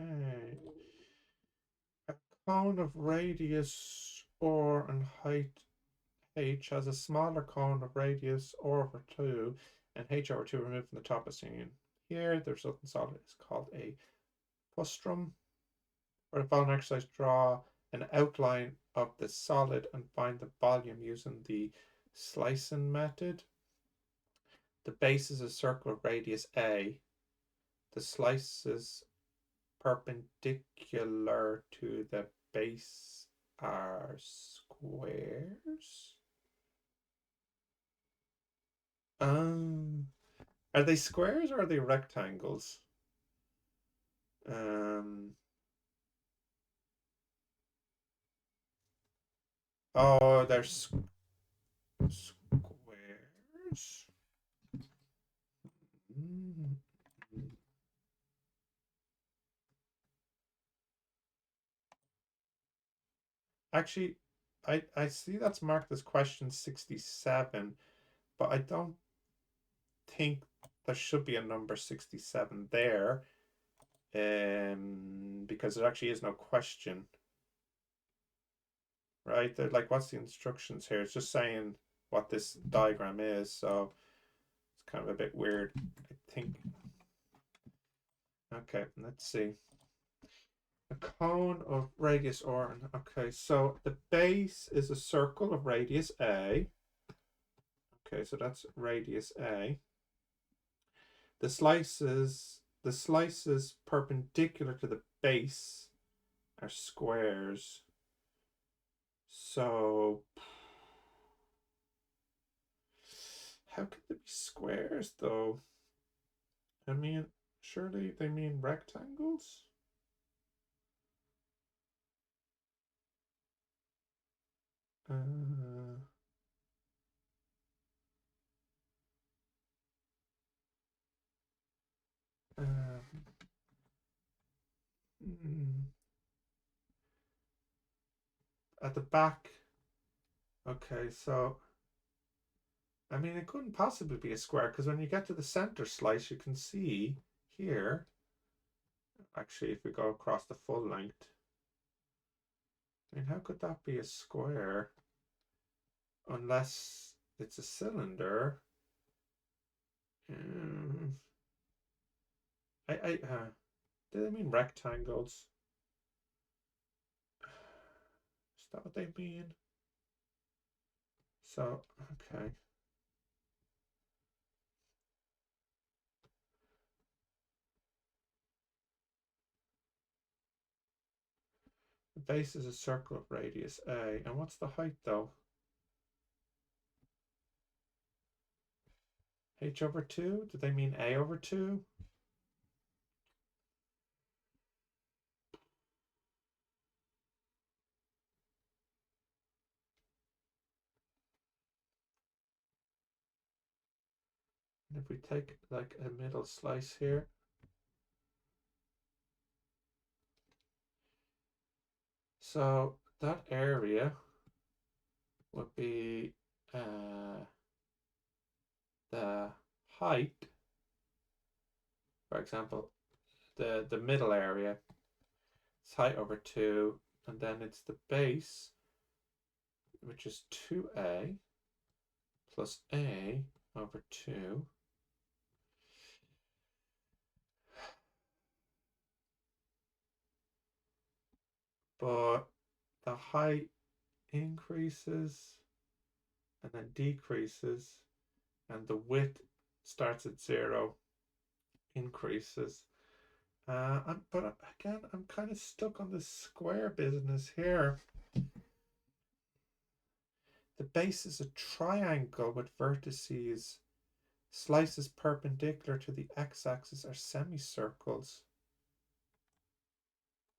Okay. A cone of radius or and height h has a smaller cone of radius r over 2 and h over 2 removed from the top as seen here. The resultant solid is called a frustum. For the following exercise, draw an outline of the solid and find the volume using the slicing method. The base is a circle of radius a. The slices perpendicular to the base are squares. Um, are they squares or are they rectangles? Um, oh, they're squares. Mm. Actually, I see that's marked as question 67, but I don't think there should be a number 67 there, because there actually is no question, right? They're like, what's the instructions here? It's just saying what this diagram is, so it's kind of a bit weird, I think. Okay, let's see. A cone of radius r. Okay, so the base is a circle of radius a. Okay, so that's radius a. The slices perpendicular to the base are squares. So how could they be squares though? I mean, surely they mean rectangles? Uh, um, hmm. At the back. Okay, so I mean, it couldn't possibly be a square because when you get to the center slice, you can see here. Actually, if we go across the full length, I mean, how could that be a square unless it's a cylinder? Um, do they mean rectangles? Is that what they mean? So, okay. The base is a circle of radius A. And what's the height though? H over 2? Do they mean A over 2? And if we take like a middle slice here, so that area would be the height, for example, the middle area, it's height over 2, and then it's the base, which is 2a plus a over 2. But the height increases and then decreases, and the width starts at 0, increases. But again, I'm kind of stuck on this square business here. The base is a triangle with vertices. Slices perpendicular to the x-axis are semicircles.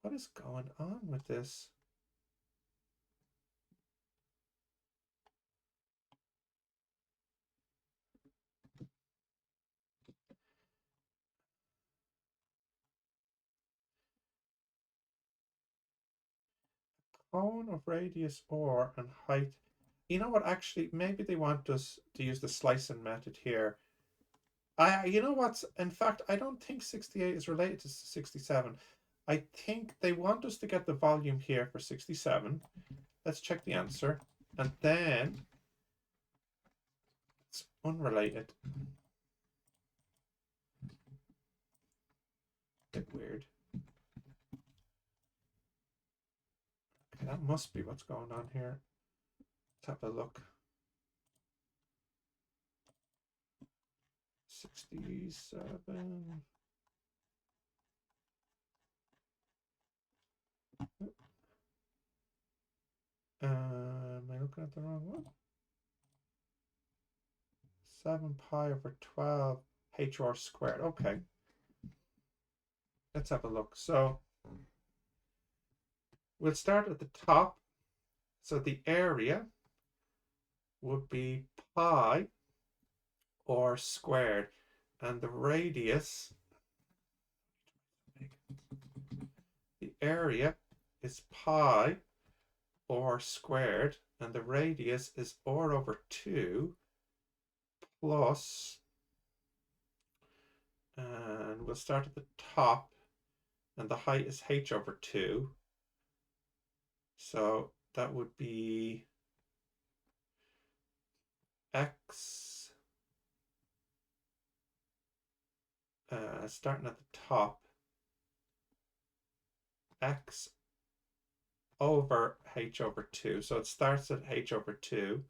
What is going on with this? Cone of radius r and height. You know what? Actually, maybe they want us to use the slicing method here. You know what's? In fact, I don't think 68 is related to 67. I think they want us to get the volume here for 67. Let's check the answer. And then it's unrelated. Bit weird. Okay, that must be what's going on here. Let's have a look. 67. Am I looking at the wrong one? 7 pi over 12 HR squared. Okay. Let's have a look. So we'll start at the top. So the area would be pi or squared, and the radius, the area is pi or squared, and the radius is r over 2 plus, and we'll start at the top, and the height is h over 2. So that would be x, starting at the top, x over h over 2. So it starts at h over 2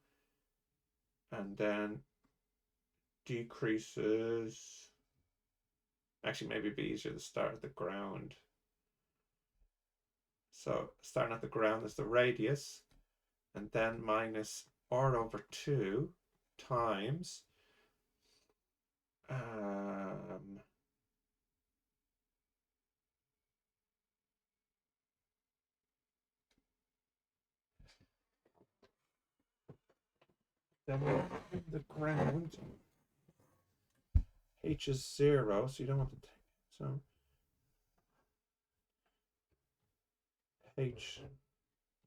and then decreases. Actually, maybe it'd be easier to start at the ground. So starting at the ground is the radius, and then minus r over 2 times then the ground, h is 0, so you don't want to take, so h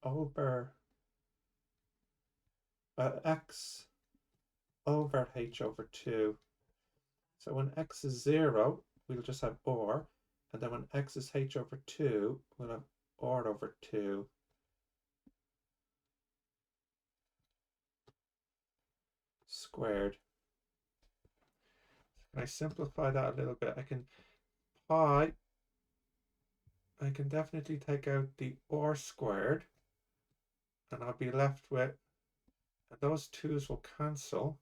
over x over h over 2. So when x is 0, we'll just have r, and then when x is h over 2, we'll have r over 2. Squared. Can I simplify that a little bit? I can definitely take out the r squared, and I'll be left with, and those 2's will cancel,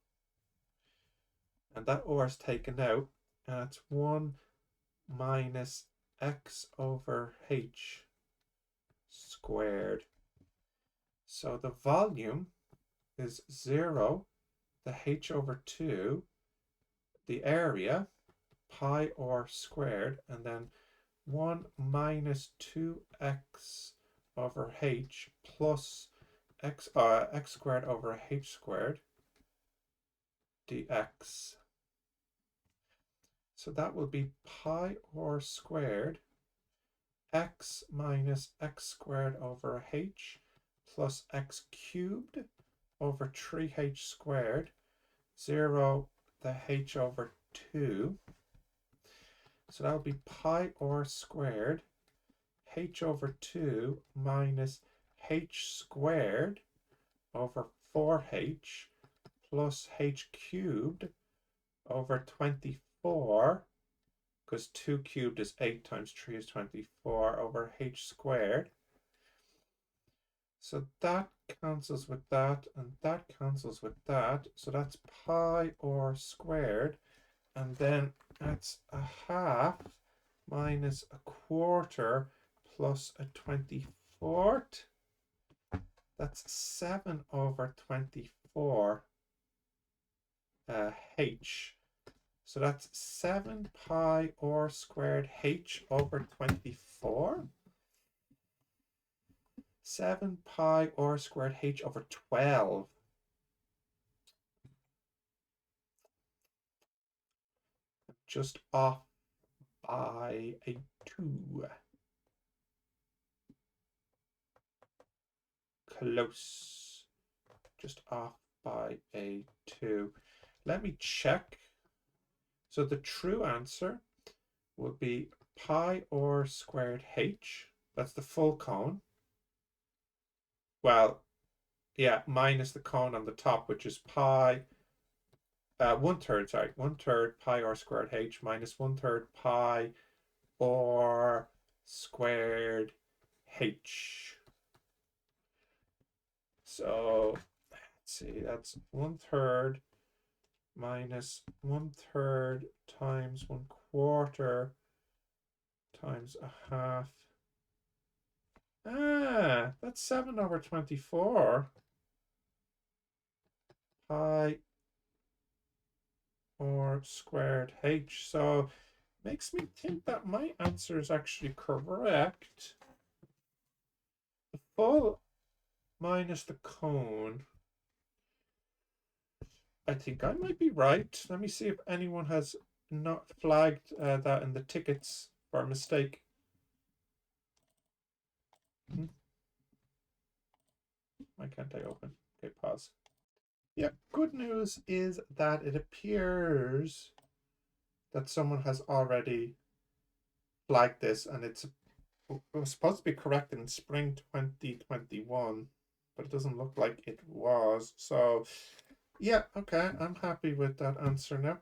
and that r is taken out, and it's 1 minus x over h squared. So the volume is 0, the h over 2, the area, pi r squared, and then 1 minus 2x over h plus x squared over h squared dx. So that will be pi r squared x minus x squared over h plus x cubed over 3h squared, 0 the h over 2. So that would be pi r squared h over 2 minus h squared over 4h plus h cubed over 24, because 2 cubed is 8 times 3 is 24, over h squared. So that cancels with that, and that cancels with that. So that's pi r squared, and then that's a half minus a quarter plus a 24th. That's 7 over 24 h. So that's 7 pi r squared h over 24. 7 pi r squared h over 12. Just off by a 2. Close. Just off by a 2. Let me check. So the true answer would be pi r squared h. That's the full cone. Well, yeah, minus the cone on the top, which is pi, 1/3, sorry, 1/3 pi r squared h minus 1/3 pi r squared h. So let's see, that's 1/3 minus 1/3 times 1/4 times a half. That's 7/24 pi r squared h. So makes me think that my answer is actually correct. The full minus the cone. I think I might be right. Let me see if anyone has not flagged that in the tickets for a mistake. Why can't I open? Okay, pause. Yeah, good news is that it appears that someone has already flagged this, and it was supposed to be correct in spring 2021, but it doesn't look like it was. So, yeah, okay, I'm happy with that answer now.